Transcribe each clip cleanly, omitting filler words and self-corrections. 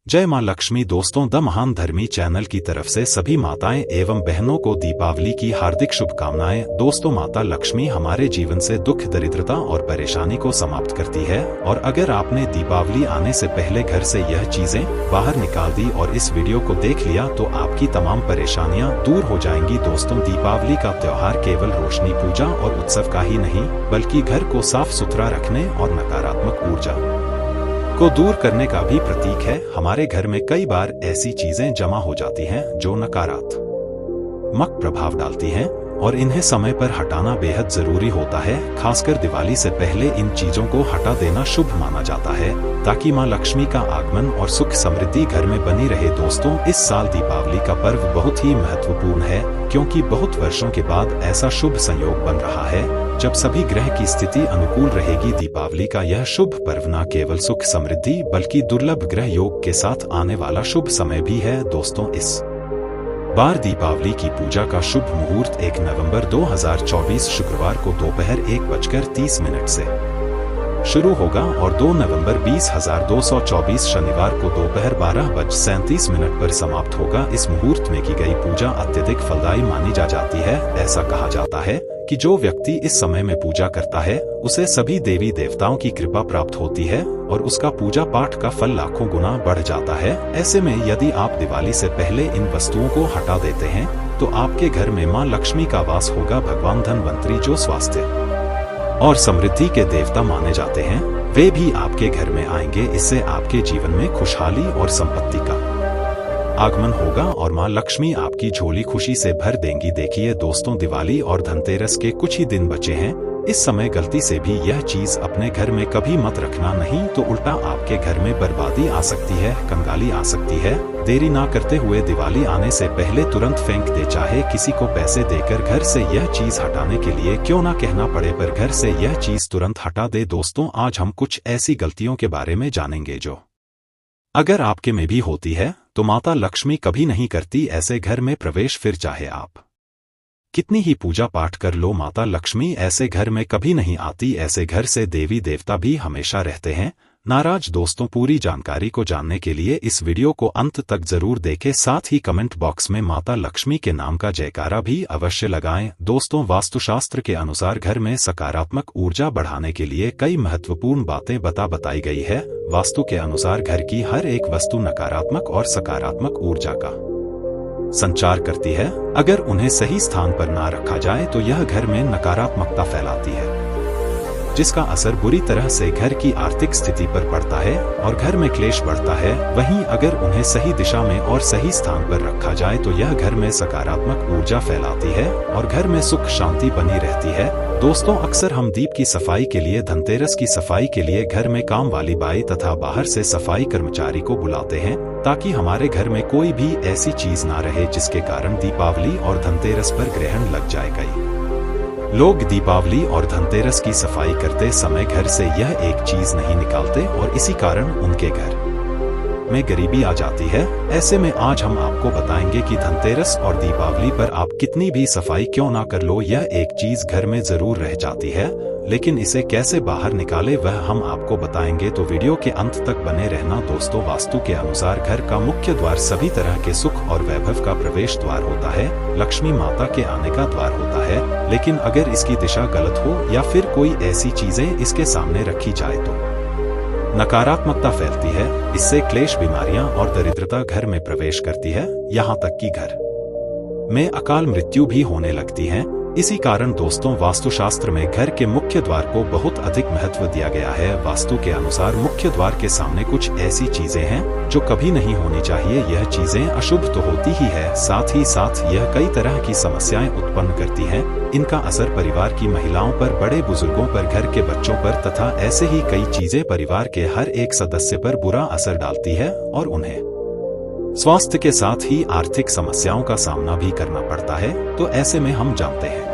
जय मां लक्ष्मी। दोस्तों, द महान धर्मी चैनल की तरफ से सभी माताएं एवं बहनों को दीपावली की हार्दिक शुभकामनाएं। दोस्तों, माता लक्ष्मी हमारे जीवन से दुख, दरिद्रता और परेशानी को समाप्त करती है। और अगर आपने दीपावली आने से पहले घर से यह चीजें बाहर निकाल दी और इस वीडियो को देख लिया तो आपकी तमाम परेशानियां दूर हो जाएंगी। दोस्तों, दीपावली का त्योहार केवल रोशनी, पूजा और उत्सव का ही नहीं बल्कि घर को साफ सुथरा रखने और नकारात्मक ऊर्जा को दूर करने का भी प्रतीक है। हमारे घर में कई बार ऐसी चीजें जमा हो जाती हैं जो नकारात्मक प्रभाव डालती हैं और इन्हें समय पर हटाना बेहद जरूरी होता है। खासकर दिवाली से पहले इन चीजों को हटा देना शुभ माना जाता है ताकि मां लक्ष्मी का आगमन और सुख समृद्धि घर में बनी रहे। दोस्तों, इस साल दीपावली का पर्व बहुत ही महत्वपूर्ण है क्योंकि बहुत वर्षों के बाद ऐसा शुभ संयोग बन रहा है जब सभी ग्रह की स्थिति अनुकूल रहेगी। दीपावली का यह शुभ पर्व न केवल सुख समृद्धि बल्कि दुर्लभ ग्रह योग के साथ आने वाला शुभ समय भी है। दोस्तों, इस बार दीपावली की पूजा का शुभ मुहूर्त 1 नवंबर 2024 शुक्रवार को दोपहर 1:30 से शुरू होगा और 2 नवंबर 2024 शनिवार को दोपहर 12:37 पर समाप्त होगा। इस मुहूर्त में की गई पूजा अत्यधिक फलदायी मानी जाती है। ऐसा कहा जाता है कि जो व्यक्ति इस समय में पूजा करता है उसे सभी देवी देवताओं की कृपा प्राप्त होती है और उसका पूजा पाठ का फल लाखों गुना बढ़ जाता है। ऐसे में यदि आप दिवाली से पहले इन वस्तुओं को हटा देते हैं तो आपके घर में मां लक्ष्मी का वास होगा। भगवान धनवंतरी, जो स्वास्थ्य और समृद्धि के देवता माने जाते हैं, वे भी आपके घर में आएंगे। इससे आपके जीवन में खुशहाली और संपत्ति का आगमन होगा और मां लक्ष्मी आपकी झोली खुशी से भर देंगी। देखिए दोस्तों, दिवाली और धनतेरस के कुछ ही दिन बचे हैं। इस समय गलती से भी यह चीज अपने घर में कभी मत रखना, नहीं तो उल्टा आपके घर में बर्बादी आ सकती है, कंगाली आ सकती है। देरी ना करते हुए दिवाली आने से पहले तुरंत फेंक दे। चाहे किसी को पैसे देकर घर से यह चीज हटाने के लिए क्यों ना कहना पड़े, पर घर से यह चीज तुरंत हटा दे। दोस्तों, आज हम कुछ ऐसी गलतियों के बारे में जानेंगे जो अगर आपके में भी होती है तो माता लक्ष्मी कभी नहीं करती ऐसे घर में प्रवेश। फिर चाहे आप कितनी ही पूजा पाठ कर लो, माता लक्ष्मी ऐसे घर में कभी नहीं आती। ऐसे घर से देवी देवता भी हमेशा रहते हैं नाराज। दोस्तों, पूरी जानकारी को जानने के लिए इस वीडियो को अंत तक जरूर देखें। साथ ही कमेंट बॉक्स में माता लक्ष्मी के नाम का जयकारा भी अवश्य लगाएं। दोस्तों, वास्तुशास्त्र के अनुसार घर में सकारात्मक ऊर्जा बढ़ाने के लिए कई महत्वपूर्ण बातें बताई गई है। वास्तु के अनुसार घर की हर एक वस्तु नकारात्मक और सकारात्मक ऊर्जा का संचार करती है। अगर उन्हें सही स्थान पर ना रखा जाए तो यह घर में नकारात्मकता फैलाती है जिसका असर बुरी तरह से घर की आर्थिक स्थिति पर पड़ता है और घर में क्लेश बढ़ता है। वहीं अगर उन्हें सही दिशा में और सही स्थान पर रखा जाए तो यह घर में सकारात्मक ऊर्जा फैलाती है और घर में सुख शांति बनी रहती है। दोस्तों, अक्सर हम दीप की सफाई के लिए, धनतेरस की सफाई के लिए घर में काम वाली बाई तथा बाहर से सफाई कर्मचारी को बुलाते हैं ताकि हमारे घर में कोई भी ऐसी चीज ना रहे जिसके कारण दीपावली और धनतेरस पर ग्रहण लग जाएगा। लोग दीपावली और धनतेरस की सफाई करते समय घर से यह एक चीज नहीं निकालते और इसी कारण उनके घर में गरीबी आ जाती है। ऐसे में आज हम आपको बताएंगे कि धनतेरस और दीपावली पर आप कितनी भी सफाई क्यों ना कर लो, यह एक चीज घर में जरूर रह जाती है, लेकिन इसे कैसे बाहर निकाले वह हम आपको बताएंगे। तो वीडियो के अंत तक बने रहना। दोस्तों, वास्तु के अनुसार घर का मुख्य द्वार सभी तरह के सुख और वैभव का प्रवेश द्वार होता है, लक्ष्मी माता के आने का द्वार होता है। लेकिन अगर इसकी दिशा गलत हो या फिर कोई ऐसी चीजें इसके सामने रखी जाए तो नकारात्मकता फैलती है। इससे क्लेश, बीमारियां और दरिद्रता घर में प्रवेश करती है। यहाँ तक कि घर में अकाल मृत्यु भी होने लगती है। इसी कारण दोस्तों, वास्तुशास्त्र में घर के मुख्य द्वार को बहुत अधिक महत्व दिया गया है। वास्तु के अनुसार मुख्य द्वार के सामने कुछ ऐसी चीजें हैं जो कभी नहीं होनी चाहिए। यह चीजें अशुभ तो होती ही है, साथ ही साथ यह कई तरह की समस्याएं उत्पन्न करती हैं। इनका असर परिवार की महिलाओं पर, बड़े बुजुर्गों पर, घर के बच्चों पर तथा ऐसे ही कई चीजें परिवार के हर एक सदस्य पर बुरा असर डालती है और उन्हें स्वास्थ्य के साथ ही आर्थिक समस्याओं का सामना भी करना पड़ता है। तो ऐसे में हम जानते हैं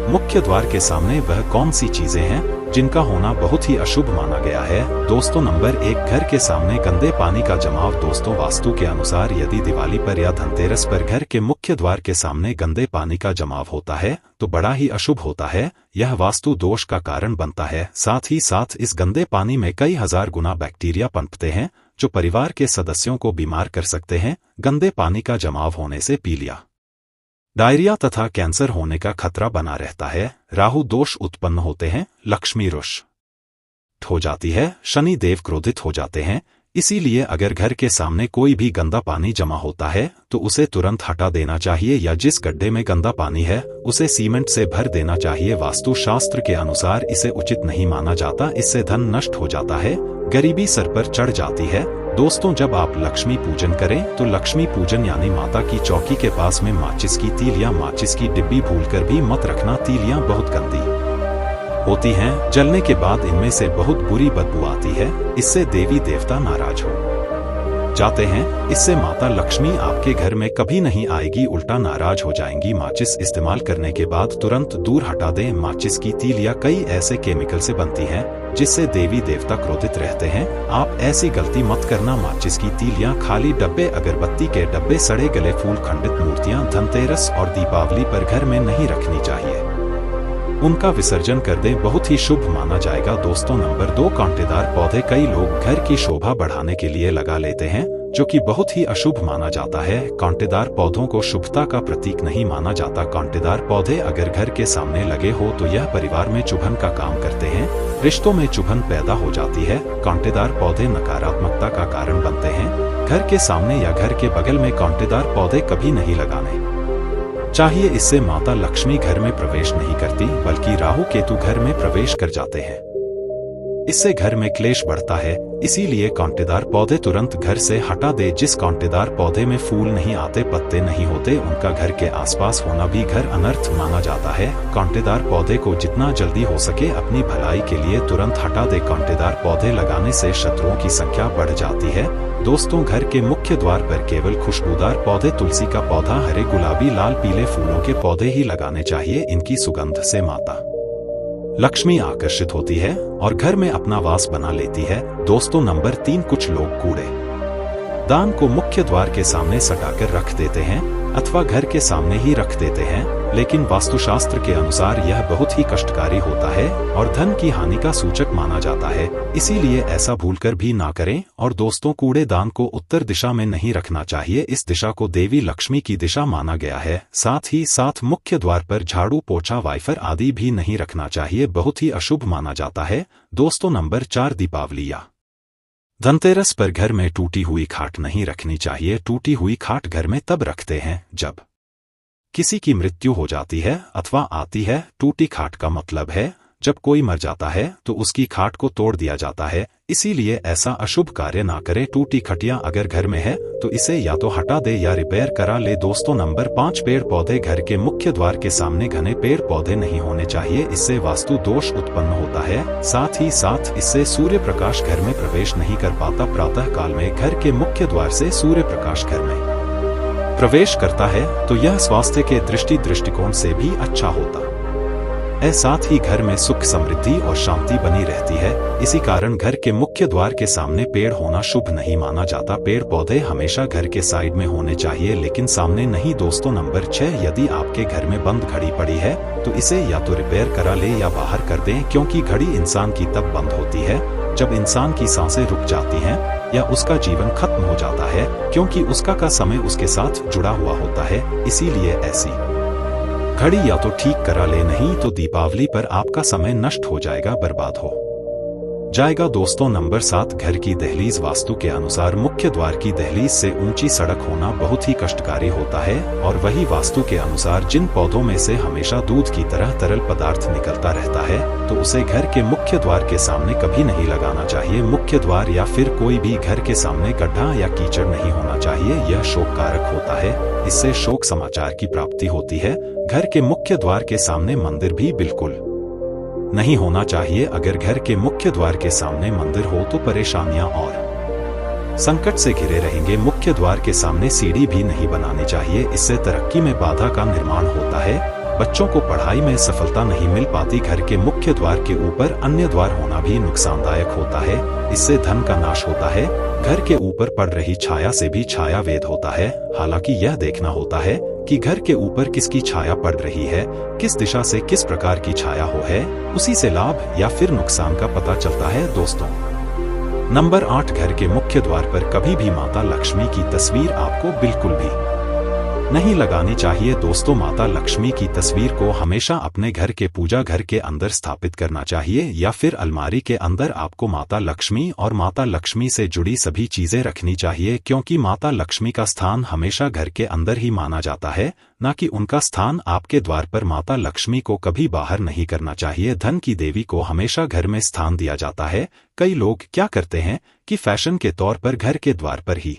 मुख्य द्वार के सामने वह कौन सी चीजें हैं जिनका होना बहुत ही अशुभ माना गया है। दोस्तों, नंबर 1, घर के सामने गंदे पानी का जमाव। दोस्तों, वास्तु के अनुसार यदि दिवाली पर या धनतेरस पर घर के मुख्य द्वार के सामने गंदे पानी का जमाव होता है तो बड़ा ही अशुभ होता है। यह वास्तु दोष का कारण बनता है। साथ ही साथ इस गंदे पानी में कई हजार गुना बैक्टीरिया पनपते हैं जो परिवार के सदस्यों को बीमार कर सकते हैं। गंदे पानी का जमाव होने से पीलिया, डायरिया तथा कैंसर होने का खतरा बना रहता है। राहु दोष उत्पन्न होते हैं, लक्ष्मी रुष्ट हो जाती है, शनि देव क्रोधित हो जाते हैं। इसीलिए अगर घर के सामने कोई भी गंदा पानी जमा होता है तो उसे तुरंत हटा देना चाहिए, या जिस गड्ढे में गंदा पानी है उसे सीमेंट से भर देना चाहिए। वास्तुशास्त्र के अनुसार इसे उचित नहीं माना जाता, इससे धन नष्ट हो जाता है, गरीबी सर पर चढ़ जाती है। दोस्तों, जब आप लक्ष्मी पूजन करें तो लक्ष्मी पूजन यानी माता की चौकी के पास में माचिस की तील या माचिस की डिब्बी भूलकर भी मत रखना। तीलियां बहुत गंदी होती हैं, जलने के बाद इनमें से बहुत बुरी बदबू आती है, इससे देवी देवता नाराज हो जाते हैं। इससे माता लक्ष्मी आपके घर में कभी नहीं आएगी, उल्टा नाराज हो जाएंगी। माचिस इस्तेमाल करने के बाद तुरंत दूर हटा दें। माचिस की तीलियां कई ऐसे केमिकल से बनती हैं जिससे देवी देवता क्रोधित रहते हैं। आप ऐसी गलती मत करना। माचिस की तीलियां, खाली डब्बे, अगरबत्ती के डब्बे, सड़े गले फूल, खंडित मूर्तियां धनतेरस और दीपावली पर घर में नहीं रखनी चाहिए, उनका विसर्जन कर दें, बहुत ही शुभ माना जाएगा। दोस्तों, नंबर 2, कांटेदार पौधे। कई लोग घर की शोभा बढ़ाने के लिए लगा लेते हैं, जो कि बहुत ही अशुभ माना जाता है। कांटेदार पौधों को शुभता का प्रतीक नहीं माना जाता। कांटेदार पौधे अगर घर के सामने लगे हो तो यह परिवार में चुभन का काम करते हैं, रिश्तों में चुभन पैदा हो जाती है। कांटेदार पौधे नकारात्मकता का कारण बनते हैं। घर के सामने या घर के बगल में कांटेदार पौधे कभी नहीं लगाने चाहिए, इससे माता लक्ष्मी घर में प्रवेश नहीं करती बल्कि राहु केतु घर में प्रवेश कर जाते हैं, इससे घर में क्लेश बढ़ता है। इसीलिए कांटेदार पौधे तुरंत घर से हटा दे। जिस कांटेदार पौधे में फूल नहीं आते, पत्ते नहीं होते, उनका घर के आसपास होना भी घर अनर्थ माना जाता है। कांटेदार पौधे को जितना जल्दी हो सके अपनी भलाई के लिए तुरंत हटा दे। कांटेदार पौधे लगाने से शत्रुओं की संख्या बढ़ जाती है। दोस्तों, घर के मुख्य द्वार पर केवल खुशबूदार पौधे, तुलसी का पौधा, हरे, गुलाबी, लाल, पीले फूलों के पौधे ही लगाने चाहिए। इनकी सुगंध से माता लक्ष्मी आकर्षित होती है और घर में अपना वास बना लेती है। दोस्तों, नंबर 3, कुछ लोग कूड़े दान को मुख्य द्वार के सामने सटाकर रख देते हैं अथवा घर के सामने ही रख देते हैं, लेकिन वास्तुशास्त्र के अनुसार यह बहुत ही कष्टकारी होता है और धन की हानि का सूचक माना जाता है। इसीलिए ऐसा भूलकर भी ना करें। और दोस्तों, कूड़ेदान को उत्तर दिशा में नहीं रखना चाहिए, इस दिशा को देवी लक्ष्मी की दिशा माना गया है। साथ ही साथ मुख्य द्वार पर झाड़ू, पोछा, वाइफर आदि भी नहीं रखना चाहिए, बहुत ही अशुभ माना जाता है। दोस्तों, नंबर 4, दीपावली या धनतेरस पर घर में टूटी हुई खाट नहीं रखनी चाहिए। टूटी हुई खाट घर में तब रखते हैं जब किसी की मृत्यु हो जाती है अथवा आती है। टूटी खाट का मतलब है जब कोई मर जाता है तो उसकी खाट को तोड़ दिया जाता है, इसीलिए ऐसा अशुभ कार्य ना करें। टूटी खटिया अगर घर में है तो इसे या तो हटा दे या रिपेयर करा ले। दोस्तों, नंबर 5, पेड़ पौधे। घर के मुख्य द्वार के सामने घने पेड़ पौधे नहीं होने चाहिए, इससे वास्तु दोष उत्पन्न होता है। साथ ही साथ इससे सूर्य प्रकाश घर में प्रवेश नहीं कर पाता। प्रातः काल में घर के मुख्य द्वार से सूर्य प्रकाश घर में प्रवेश करता है तो यह स्वास्थ्य के दृष्टिकोण से भी अच्छा होता है। साथ ही घर में सुख, समृद्धि और शांति बनी रहती है। इसी कारण घर के मुख्य द्वार के सामने पेड़ होना शुभ नहीं माना जाता। पेड़ पौधे हमेशा घर के साइड में होने चाहिए, लेकिन सामने नहीं। दोस्तों, नंबर 6, यदि आपके घर में बंद घड़ी पड़ी है तो इसे या तो रिपेयर करा ले या बाहर कर दें, क्योंकि घड़ी इंसान की तब बंद होती है जब इंसान की सांसें रुक जाती हैं या उसका जीवन खत्म हो जाता है, क्योंकि उसका का समय उसके साथ जुड़ा हुआ होता है। इसीलिए ऐसी घड़ी या तो ठीक करा ले, नहीं तो दीपावली पर आपका समय नष्ट हो जाएगा, बर्बाद हो जाएगा। दोस्तों, नंबर 7, घर की दहलीज। वास्तु के अनुसार मुख्य द्वार की दहलीज से ऊंची सड़क होना बहुत ही कष्टकारी होता है, और वही वास्तु के अनुसार जिन पौधों में से हमेशा दूध की तरह तरल पदार्थ निकलता रहता है तो उसे घर के मुख्य द्वार के सामने कभी नहीं लगाना चाहिए। मुख्य द्वार या फिर कोई भी घर के सामने गड्ढा या कीचड़ नहीं होना चाहिए, यह शोक कारक होता है, इससे शोक समाचार की प्राप्ति होती है। घर के मुख्य द्वार के सामने मंदिर भी बिल्कुल नहीं होना चाहिए। अगर घर के मुख्य द्वार के सामने मंदिर हो तो परेशानियां और संकट से घिरे रहेंगे। मुख्य द्वार के सामने सीढ़ी भी नहीं बनानी चाहिए, इससे तरक्की में बाधा का निर्माण होता है, बच्चों को पढ़ाई में सफलता नहीं मिल पाती। घर के मुख्य द्वार के ऊपर अन्य द्वार होना भी नुकसानदायक होता है, इससे धन का नाश होता है। घर के ऊपर पड़ रही छाया से भी छाया वेद होता है। हालांकि यह देखना होता है कि घर के ऊपर किसकी छाया पड़ रही है, किस दिशा से किस प्रकार की छाया हो है, उसी से लाभ या फिर नुकसान का पता चलता है। दोस्तों, नंबर 8, घर के मुख्य द्वार पर कभी भी माता लक्ष्मी की तस्वीर आपको बिल्कुल भी नहीं लगानी चाहिए। दोस्तों, माता लक्ष्मी की तस्वीर को हमेशा अपने घर के पूजा घर के अंदर स्थापित करना चाहिए या फिर अलमारी के अंदर आपको माता लक्ष्मी और माता लक्ष्मी से जुड़ी सभी चीजें रखनी चाहिए, क्योंकि माता लक्ष्मी का स्थान हमेशा घर के अंदर ही माना जाता है, न कि उनका स्थान आपके द्वार पर। माता लक्ष्मी को कभी बाहर नहीं करना चाहिए। धन की देवी को हमेशा घर में स्थान दिया जाता है। कई लोग क्या करते हैं कि फैशन के तौर पर घर के द्वार पर ही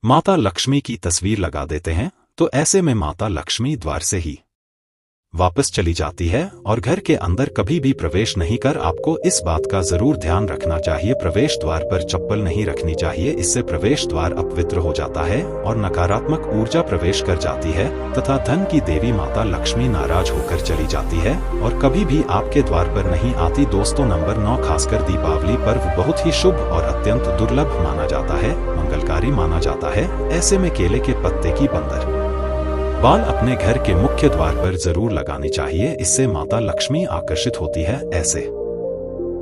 माता लक्ष्मी की तस्वीर लगा देते हैं, तो ऐसे में माता लक्ष्मी द्वार से ही वापस चली जाती है और घर के अंदर कभी भी प्रवेश नहीं कर। आपको इस बात का जरूर ध्यान रखना चाहिए, प्रवेश द्वार पर चप्पल नहीं रखनी चाहिए। इससे प्रवेश द्वार अपवित्र हो जाता है और नकारात्मक ऊर्जा प्रवेश कर जाती है तथा धन की देवी माता लक्ष्मी नाराज होकर चली जाती है और कभी भी आपके द्वार पर नहीं आती। दोस्तों, नंबर 9, खासकर दीपावली पर्व बहुत ही शुभ और अत्यंत दुर्लभ माना जाता है, मंगलकारी माना जाता है। ऐसे में केले के पत्ते की बंदर बाल अपने घर के मुख्य द्वार पर जरूर लगानी चाहिए। इससे माता लक्ष्मी आकर्षित होती है। ऐसे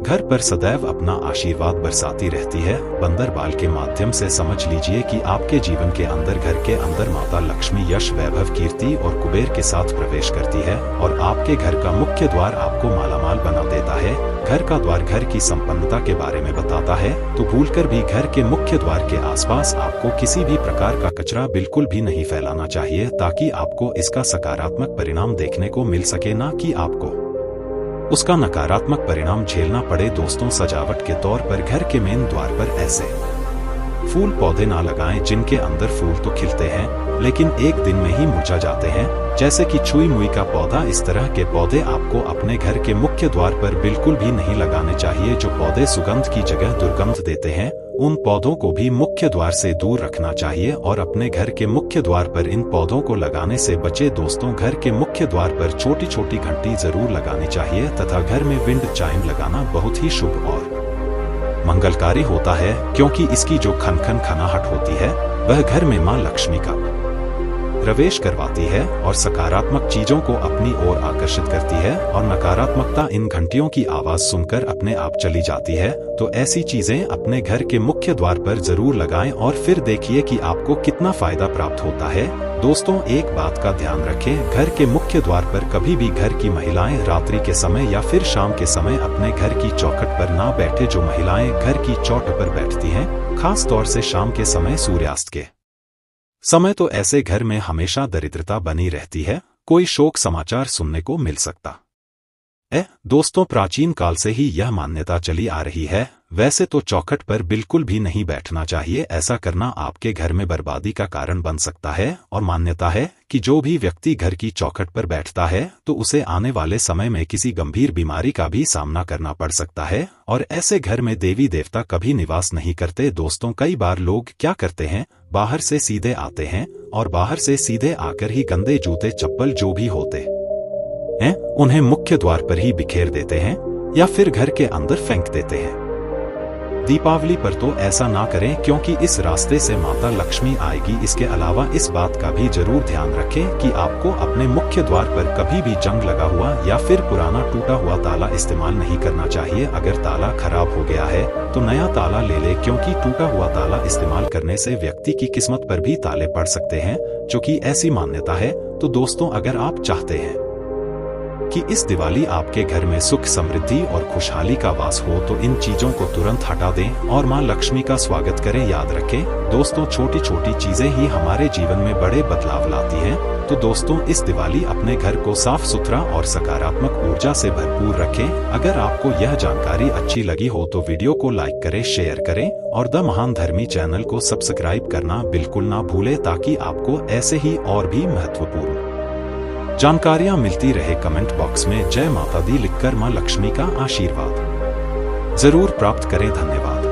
घर पर सदैव अपना आशीर्वाद बरसाती रहती है। बंदर बाल के माध्यम से समझ लीजिए कि आपके जीवन के अंदर घर के अंदर माता लक्ष्मी यश, वैभव, कीर्ति और कुबेर के साथ प्रवेश करती है और आपके घर का मुख्य द्वार आपको मालामाल बना देता है। घर का द्वार घर की संपन्नता के बारे में बताता है, तो भूलकर भी घर के मुख्य द्वार के आसपास आपको किसी भी प्रकार का कचरा बिल्कुल भी नहीं फैलाना चाहिए, ताकि आपको इसका सकारात्मक परिणाम देखने को मिल सके, ना कि आपको उसका नकारात्मक परिणाम झेलना पड़े। दोस्तों, सजावट के तौर पर घर के मेन द्वार पर ऐसे फूल पौधे ना लगाएं जिनके अंदर फूल तो खिलते हैं लेकिन एक दिन में ही मुरझा जाते हैं, जैसे कि छुई मुई का पौधा। इस तरह के पौधे आपको अपने घर के मुख्य द्वार पर बिल्कुल भी नहीं लगाने चाहिए। जो पौधे सुगंध की जगह दुर्गंध देते हैं, उन पौधों को भी मुख्य द्वार से दूर रखना चाहिए और अपने घर के मुख्य द्वार पर इन पौधों को लगाने से बचे। दोस्तों, घर के मुख्य द्वार पर छोटी छोटी घंटी जरूर लगानी चाहिए तथा घर में विंड चाइम लगाना बहुत ही शुभ और मंगलकारी होता है, क्योंकि इसकी जो खन खन खनाहट होती है वह घर में मां लक्ष्मी का प्रवेश करवाती है और सकारात्मक चीजों को अपनी ओर आकर्षित करती है और नकारात्मकता इन घंटियों की आवाज सुनकर अपने आप चली जाती है। तो ऐसी चीजें अपने घर के मुख्य द्वार पर जरूर लगाएं और फिर देखिए कि आपको कितना फायदा प्राप्त होता है। दोस्तों, एक बात का ध्यान रखें, घर के मुख्य द्वार पर कभी भी घर की महिलाएं रात्रि के समय या फिर शाम के समय अपने घर की चौखट पर ना बैठे। जो महिलाएं घर की चौट पर बैठती हैं, खास तौर से शाम के समय सूर्यास्त के समय, तो ऐसे घर में हमेशा दरिद्रता बनी रहती है, कोई शोक समाचार सुनने को मिल सकता है। दोस्तों, प्राचीन काल से ही यह मान्यता चली आ रही है। वैसे तो चौखट पर बिल्कुल भी नहीं बैठना चाहिए, ऐसा करना आपके घर में बर्बादी का कारण बन सकता है और मान्यता है कि जो भी व्यक्ति घर की चौखट पर बैठता है तो उसे आने वाले समय में किसी गंभीर बीमारी का भी सामना करना पड़ सकता है और ऐसे घर में देवी देवता कभी निवास नहीं करते। दोस्तों, कई बार लोग क्या करते हैं, बाहर से सीधे आते हैं और बाहर से सीधे आकर ही गंदे जूते चप्पल जो भी होते हैं उन्हें मुख्य द्वार पर ही बिखेर देते हैं या फिर घर के अंदर फेंक देते हैं। दीपावली पर तो ऐसा ना करें, क्योंकि इस रास्ते से माता लक्ष्मी आएगी। इसके अलावा इस बात का भी जरूर ध्यान रखें कि आपको अपने मुख्य द्वार पर कभी भी जंग लगा हुआ या फिर पुराना टूटा हुआ ताला इस्तेमाल नहीं करना चाहिए। अगर ताला खराब हो गया है तो नया ताला ले ले, क्योंकि टूटा हुआ ताला इस्तेमाल करने से व्यक्ति की किस्मत पर भी ताले पड़ सकते हैं, जो कि ऐसी मान्यता है। तो दोस्तों, अगर आप चाहते हैं कि इस दिवाली आपके घर में सुख, समृद्धि और खुशहाली का वास हो, तो इन चीजों को तुरंत हटा दें और मां लक्ष्मी का स्वागत करें। याद रखें दोस्तों, छोटी छोटी चीजें ही हमारे जीवन में बड़े बदलाव लाती हैं। तो दोस्तों, इस दिवाली अपने घर को साफ सुथरा और सकारात्मक ऊर्जा से भरपूर रखें। अगर आपको यह जानकारी अच्छी लगी हो तो वीडियो को लाइक करें, शेयर करें और द महान धर्मी चैनल को सब्सक्राइब करना बिल्कुल ना भूलें, ताकि आपको ऐसे ही और भी महत्वपूर्ण जानकारियां मिलती रहे। कमेंट बॉक्स में जय माता दी लिखकर मां लक्ष्मी का आशीर्वाद जरूर प्राप्त करें। धन्यवाद।